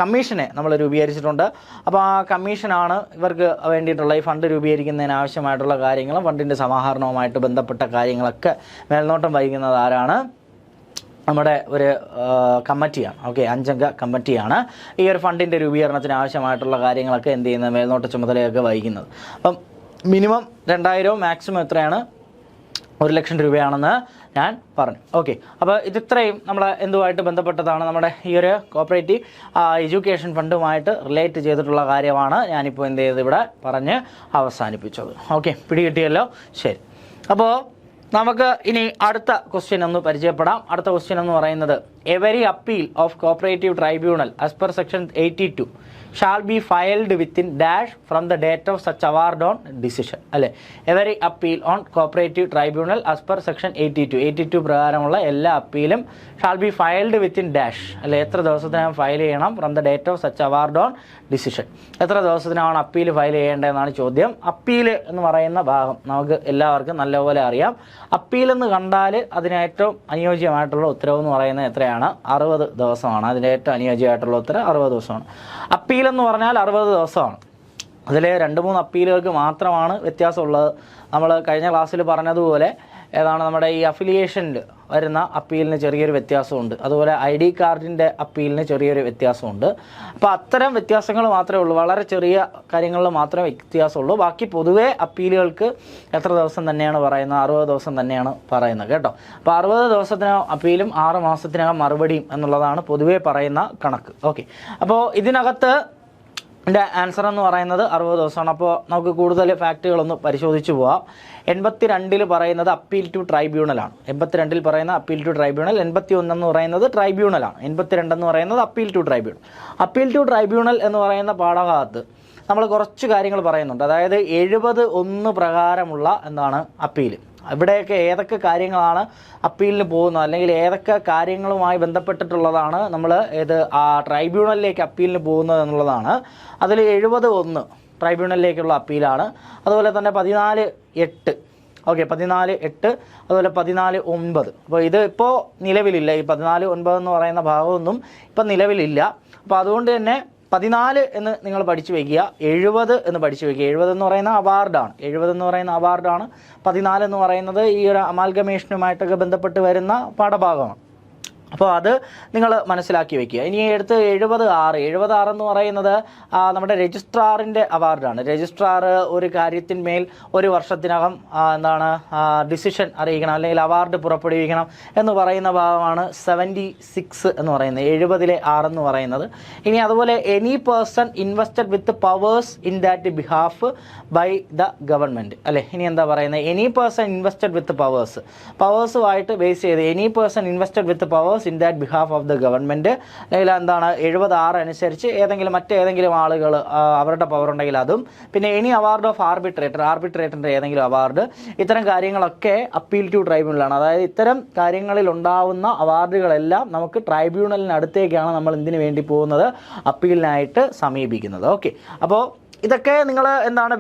A: കമ്മീഷനെ നമ്മൾ രൂപീകരിച്ചിട്ടുണ്ട്. അപ്പോൾ ആ കമ്മീഷനാണ് ഇവർക്ക് വേണ്ടിയിട്ടുള്ള ഈ ഫണ്ട് രൂപീകരിക്കുന്നതിന് ആവശ്യമായിട്ടുള്ള കാര്യങ്ങളും ഫണ്ടിൻ്റെ സമാഹരണവുമായിട്ട് ബന്ധപ്പെട്ട കാര്യങ്ങളൊക്കെ മേൽനോട്ടം വഹിക്കുന്നത് ആരാണ്? നമ്മുടെ ഒരു കമ്മിറ്റിയാണ്. ഓക്കെ, 5 അംഗ കമ്മിറ്റിയാണ് ഈ ഒരു ഫണ്ടിൻ്റെ രൂപീകരണത്തിന് ആവശ്യമായിട്ടുള്ള കാര്യങ്ങളൊക്കെ എന്ത് ചെയ്യുന്നത്, മേൽനോട്ട ചുമതലയൊക്കെ വഹിക്കുന്നത്. അപ്പം മിനിമം 2000, മാക്സിമം എത്രയാണ്, 1,00,000 രൂപയാണെന്ന് ഞാൻ പറഞ്ഞു. ഓക്കെ, അപ്പോൾ ഇതിത്രയും നമ്മൾ എന്തുമായിട്ട് ബന്ധപ്പെട്ടതാണ്, നമ്മുടെ ഈ ഒരു കോപ്പറേറ്റീവ് എഡ്യൂക്കേഷൻ ഫണ്ടുമായിട്ട് റിലേറ്റ് ചെയ്തിട്ടുള്ള കാര്യമാണ് ഞാനിപ്പോൾ എന്ത് ചെയ്ത് ഇവിടെ പറഞ്ഞ് അവസാനിപ്പിച്ചത്. ഓക്കെ, പിടികിട്ടിയല്ലോ? ശരി, അപ്പോൾ നമുക്ക് ഇനി അടുത്ത ക്വസ്റ്റ്യൻ ഒന്ന് പരിചയപ്പെടാം. അടുത്ത ക്വസ്റ്റ്യൻ എന്ന് പറയുന്നത് every appeal of cooperative tribunal as per section 82 shall be filed within dash from the date of such award on decision. അല്ലേ, every appeal on cooperative tribunal as per section 82 പ്രകാരമുള്ള എല്ലാ അപ്പീലും shall be filed within dash. അല്ലെ, എത്ര ദിവസത്തിനകം file ചെയ്യണം? From the date of such award on decision. എത്ര ദിവസത്തിനാണ് അപ്പീൽ ഫയൽ ചെയ്യേണ്ടതെന്നാണ് ചോദ്യം. അപ്പീൽ എന്ന് പറയുന്ന ഭാഗം നമുക്ക് എല്ലാവർക്കും നല്ലപോലെ അറിയാം. അപ്പീൽ എന്ന് കണ്ടാൽ അതിന് ഏറ്റവും അനുയോജ്യമായിട്ടുള്ള ഉത്തരവ് എന്ന് പറയുന്നത് എത്രയാണ്? 60 ദിവസമാണ്. അതിൻ്റെ ഏറ്റവും അനുയോജ്യമായിട്ടുള്ള ഉത്തരം 60 ദിവസമാണ്. അപ്പീൽ എന്ന് പറഞ്ഞാൽ 60 ദിവസമാണ്. അതിൽ 2-3 അപ്പീലുകൾക്ക് മാത്രമാണ് വ്യത്യാസമുള്ളത്. നമ്മൾ കഴിഞ്ഞ ക്ലാസ്സിൽ പറഞ്ഞതുപോലെ ഏതാണ്, നമ്മുടെ ഈ അഫിലിയേഷനിൽ വരുന്ന അപ്പീലിന് ചെറിയൊരു വ്യത്യാസമുണ്ട്. അതുപോലെ ID കാർഡിൻ്റെ അപ്പീലിന് ചെറിയൊരു വ്യത്യാസമുണ്ട്. അപ്പോൾ അത്തരം വ്യത്യാസങ്ങൾ മാത്രമേ ഉള്ളൂ. വളരെ ചെറിയ കാര്യങ്ങളിൽ മാത്രമേ വ്യത്യാസമുള്ളൂ. ബാക്കി പൊതുവേ അപ്പീലുകൾക്ക് എത്ര ദിവസം തന്നെയാണ് പറയുന്നത്? 60 ദിവസം തന്നെയാണ് പറയുന്നത് കേട്ടോ. അപ്പോൾ 60 ദിവസത്തിനകം അപ്പീലും 6 മാസത്തിനകം മറുപടിയും എന്നുള്ളതാണ് പൊതുവേ പറയുന്ന കണക്ക്. ഓക്കെ, അപ്പോൾ ഇതിനകത്ത് എൻ്റെ ആൻസർ എന്ന് പറയുന്നത് 60 ദിവസമാണ്. അപ്പോൾ നമുക്ക് കൂടുതൽ ഫാക്റ്റുകളൊന്ന് പരിശോധിച്ച് പോവാം. 82 പറയുന്നത് അപ്പീൽ ടു ട്രൈബ്യൂണലാണ്. 82 പറയുന്ന അപ്പീൽ ടു ട്രൈബ്യൂണൽ. 81 എന്ന് പറയുന്നത് ട്രൈബ്യൂണലാണ്. 82 എന്ന് പറയുന്നത് appeal to tribunal. Appeal to tribunal എന്ന് പറയുന്ന പാഠഭാഗത്ത് നമ്മൾ കുറച്ച് കാര്യങ്ങൾ പറയുന്നുണ്ട്. അതായത് 70(1) പ്രകാരമുള്ള അപ്പീൽ. ഇവിടെയൊക്കെ ഏതൊക്കെ കാര്യങ്ങളാണ് അപ്പീലിന് പോകുന്നത്, അല്ലെങ്കിൽ ഏതൊക്കെ കാര്യങ്ങളുമായി ബന്ധപ്പെട്ടിട്ടുള്ളതാണ് നമ്മൾ ട്രൈബ്യൂണലിലേക്ക് അപ്പീലിന് പോകുന്നത് എന്നുള്ളതാണ്. അതിൽ 70(1) ട്രൈബ്യൂണലിലേക്കുള്ള അപ്പീലാണ്. അതുപോലെ തന്നെ 14(8) ഓക്കെ, 14(8) അതുപോലെ 14(9). അപ്പോൾ ഇത് ഇപ്പോൾ നിലവിലില്ല. ഈ 14(9) എന്ന് പറയുന്ന ഭാഗമൊന്നും ഇപ്പം നിലവിലില്ല. അപ്പോൾ അതുകൊണ്ട് തന്നെ 14 എന്ന് നിങ്ങൾ പഠിച്ചു വയ്ക്കുക, 70 എന്ന് പഠിച്ചു വയ്ക്കുക. 70 എന്ന് പറയുന്ന അവാർഡാണ്. 70 എന്ന് പറയുന്ന അവാർഡാണ്. 14 എന്ന് പറയുന്നത് ഈ ഒരു അമാൽഗമേഷനുമായിട്ടൊക്കെ ബന്ധപ്പെട്ട് വരുന്ന പാഠഭാഗമാണ്. അപ്പോൾ അത് നിങ്ങൾ മനസ്സിലാക്കി വയ്ക്കുക. ഇനി എടുത്ത് 76 എന്ന് പറയുന്നത് നമ്മുടെ രജിസ്ട്രാറിൻ്റെ അവാർഡാണ്. രജിസ്ട്രാർ ഒരു കാര്യത്തിന്മേൽ 1 വർഷത്തിനകം ഡിസിഷൻ അറിയിക്കണം, അല്ലെങ്കിൽ അവാർഡ് പുറപ്പെടുവിക്കണം എന്ന് പറയുന്ന ഭാഗമാണ് 76 എന്ന് പറയുന്നത്. 70-ലെ 6 എന്ന് പറയുന്നത്. ഇനി അതുപോലെ any person invested with powers in that behalf by the government. അല്ലേ, ഇനി എന്താ പറയുന്നത്? എനി പേഴ്സൺ ഇൻവെസ്റ്റഡ് വിത്ത് പവേഴ്സുമായിട്ട് ബേസ് ചെയ്ത് any person invested with powers in that behalf of the government. അല്ലെങ്കിൽ 76 അനുസരിച്ച് മറ്റേതെങ്കിലും ആളുകൾ അവരുടെ പവർ ഉണ്ടെങ്കിൽ അതും, പിന്നെ എനി അവാർഡ് ഓഫ് ആർബിട്രേറ്ററിൻ്റെ ഏതെങ്കിലും അവാർഡ്. ഇത്തരം കാര്യങ്ങളൊക്കെ അപ്പീൽ ടു ട്രൈബ്യൂണലാണ്. അതായത് ഇത്തരം കാര്യങ്ങളിൽ ഉണ്ടാവുന്ന അവാർഡുകളെല്ലാം നമുക്ക് ട്രൈബ്യൂണലിനടുത്തേക്കാണ് നമ്മൾ എന്തിനു വേണ്ടി പോകുന്നത്? അപ്പീലിനായിട്ട് സമീപിക്കുന്നത്. ഓക്കെ, അപ്പോൾ ഇതൊക്കെ നിങ്ങൾ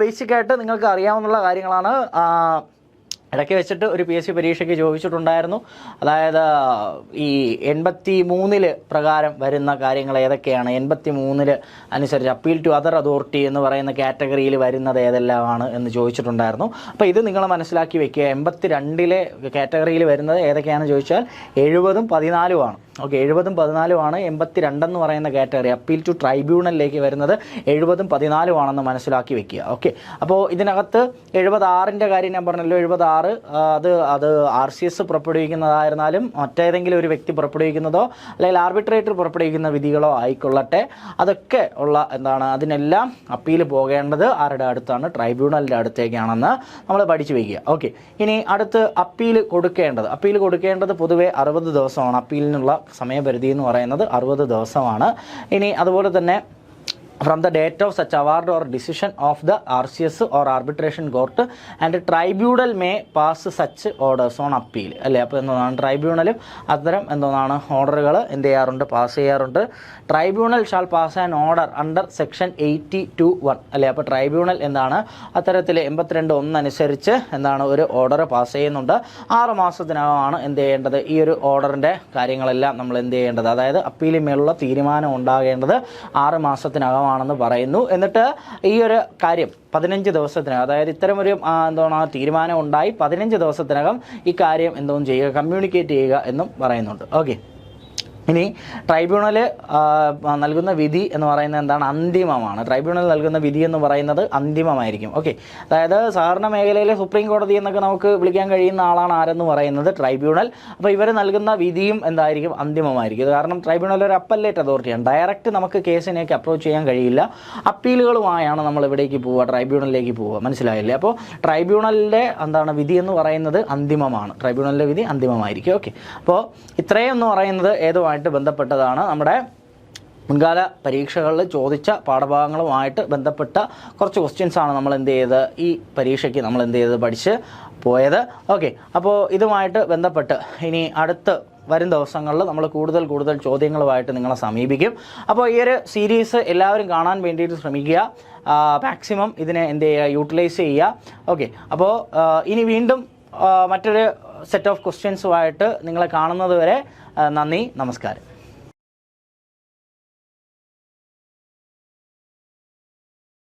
A: ബേസിക്കായിട്ട് നിങ്ങൾക്ക് അറിയാവുന്ന കാര്യങ്ങളാണ്. ഇടയ്ക്ക് വെച്ചിട്ട് ഒരു PSC പരീക്ഷയ്ക്ക് ചോദിച്ചിട്ടുണ്ടായിരുന്നു. അതായത് ഈ 83 പ്രകാരം വരുന്ന കാര്യങ്ങൾ ഏതൊക്കെയാണ്, 83 അനുസരിച്ച് അപ്പീൽ ടു അതർ അതോറിറ്റി എന്ന് പറയുന്ന കാറ്റഗറിയിൽ വരുന്നത് ഏതെല്ലാമാണ് എന്ന് ചോദിച്ചിട്ടുണ്ടായിരുന്നു. അപ്പോൾ ഇത് നിങ്ങൾ മനസ്സിലാക്കി വെക്കുക. 82 കാറ്റഗറിയിൽ വരുന്നത് ഏതൊക്കെയാണെന്ന് ചോദിച്ചാൽ 70-ഉം 14-ഉമാണ്. ഓക്കെ, 70-ഉം 14-ഉമാണ് 82 എന്ന് പറയുന്ന കാറ്റഗറി. അപ്പീൽ ടു ട്രൈബ്യൂണലിലേക്ക് വരുന്നത് 70-ഉം 14-ഉമാണെന്ന് മനസ്സിലാക്കി വെക്കുക. ഓക്കെ, അപ്പോൾ ഇതിനകത്ത് 76-ൻ്റെ കാര്യം ഞാൻ പറഞ്ഞല്ലോ. 76 അത് RCS പുറപ്പെടുവിക്കുന്നതായിരുന്നാലും മറ്റേതെങ്കിലും ഒരു വ്യക്തി പുറപ്പെടുവിക്കുന്നതോ അല്ലെങ്കിൽ ആർബിട്രേറ്റർ പുറപ്പെടുവിക്കുന്ന വിധികളോ ആയിക്കൊള്ളട്ടെ, അതൊക്കെ ഉള്ള അതിനെല്ലാം അപ്പീൽ പോകേണ്ടത് ആരുടെ അടുത്താണ്? ട്രൈബ്യൂണലിൻ്റെ അടുത്തേക്കാണെന്ന് നമ്മൾ പഠിച്ചു വയ്ക്കുക. ഓക്കെ, ഇനി അടുത്ത് അപ്പീൽ കൊടുക്കേണ്ടത് പൊതുവെ 60 ദിവസമാണ്. അപ്പീലിനുള്ള സമയപരിധി എന്ന് പറയുന്നത് 60 ദിവസമാണ്. ഇനി അതുപോലെ തന്നെ from the date of such award or decision of the RCS or arbitration court and tribunal may pass such orders on appeal അല്ലേ. അപ്പോൾ എന്താണ് ട്രൈബ്യൂണലും അത്തരം എന്താണ് ഓർഡറുകൾ എന്ത് ചെയ്യാറുണ്ട്, പാസ് ചെയ്യാറുണ്ട്. Tribunal shall pass an order under section 82(1) അല്ലേ. അപ്പോൾ ട്രൈബ്യൂണൽ എന്താണ് അത്തരത്തിൽ 82(1) അനുസരിച്ച് എന്താണ് ഒരു ഓർഡർ പാസ് ചെയ്യുന്നുണ്ട്. 6 മാസത്തിനകമാണ് എന്ത് ചെയ്യേണ്ടത്, ഈ ഒരു ഓർഡറിൻ്റെ കാര്യങ്ങളെല്ലാം നമ്മൾ എന്ത് ചെയ്യേണ്ടത്, അതായത് അപ്പീലിന്മേലുള്ള തീരുമാനം ഉണ്ടാകേണ്ടത് 6 മാസത്തിനകം ആണെന്ന് പറയുന്നു. എന്നിട്ട് ഈ ഒരു കാര്യം 15 ദിവസത്തിനകം, അതായത് ഇത്തരമൊരു എന്താണ് തീരുമാനം ഉണ്ടായി 15 ദിവസത്തിനകം ഈ കാര്യം എന്തോന്നും ചെയ്യുക, കമ്മ്യൂണിക്കേറ്റ് ചെയ്യുക എന്നും പറയുന്നുണ്ട്. ഓക്കെ, ഇനി ട്രൈബ്യൂണൽ നൽകുന്ന വിധി എന്ന് പറയുന്നത് എന്താണ്, അന്തിമമാണ്. ട്രൈബ്യൂണൽ നൽകുന്ന വിധി എന്ന് പറയുന്നത് അന്തിമമായിരിക്കും. ഓക്കെ, അതായത് സഹകരണ മേഖലയിലെ സുപ്രീം കോടതി എന്നൊക്കെ നമുക്ക് വിളിക്കാൻ കഴിയുന്ന ആളാണ് ആരെന്ന് പറയുന്നത് ട്രൈബ്യൂണൽ. അപ്പോൾ ഇവർ നൽകുന്ന വിധിയും എന്തായിരിക്കും, അന്തിമമായിരിക്കും. കാരണം ട്രൈബ്യൂണൽ ഒരു അപ്പല്ലേറ്റ് അതോറിറ്റിയാണ്. ഡയറക്റ്റ് നമുക്ക് കേസിനേക്ക് അപ്രോച്ച് ചെയ്യാൻ കഴിയില്ല. അപ്പീലുകളുമായാണ് നമ്മൾ ഇവിടേക്ക് പോവുക, ട്രൈബ്യൂണലിലേക്ക് പോവുക. മനസ്സിലായില്ലേ? അപ്പോൾ ട്രൈബ്യൂണലിൻ്റെ എന്താണ് വിധി എന്ന് പറയുന്നത് അന്തിമമാണ്. ട്രൈബ്യൂണലിൻ്റെ വിധി അന്തിമമായിരിക്കും. ഓക്കെ, അപ്പോൾ ഇത്രയും എന്ന് പറയുന്നത് ഏതുമായിട്ട് ബന്ധപ്പെട്ടതാണ്, നമ്മുടെ മുൻകാല പരീക്ഷകളിൽ ചോദിച്ച പാഠഭാഗങ്ങളുമായിട്ട് ബന്ധപ്പെട്ട കുറച്ച് ക്വസ്റ്റ്യൻസാണ് നമ്മൾ എന്ത് ചെയ്ത് ഈ പരീക്ഷയ്ക്ക് നമ്മൾ എന്ത് ചെയ്ത് പഠിച്ച് പോയത്. ഓക്കെ, അപ്പോൾ ഇതുമായിട്ട് ബന്ധപ്പെട്ട് ഇനി അടുത്ത് വരും ദിവസങ്ങളിൽ നമ്മൾ കൂടുതൽ ചോദ്യങ്ങളുമായിട്ട് നിങ്ങളെ സമീപിക്കും. അപ്പോൾ ഈ ഒരു സീരീസ് എല്ലാവരും കാണാൻ വേണ്ടിയിട്ട് ശ്രമിക്കുക, മാക്സിമം ഇതിനെ എന്ത് ചെയ്യുക, യൂട്ടിലൈസ് ചെയ്യുക. ഓക്കെ, അപ്പോൾ ഇനി വീണ്ടും മറ്റൊരു സെറ്റ് ഓഫ് ക്വസ്റ്റ്യൻസുമായിട്ട് നിങ്ങളെ കാണുന്നത് വരെ നന്ദി, നമസ്കാരം.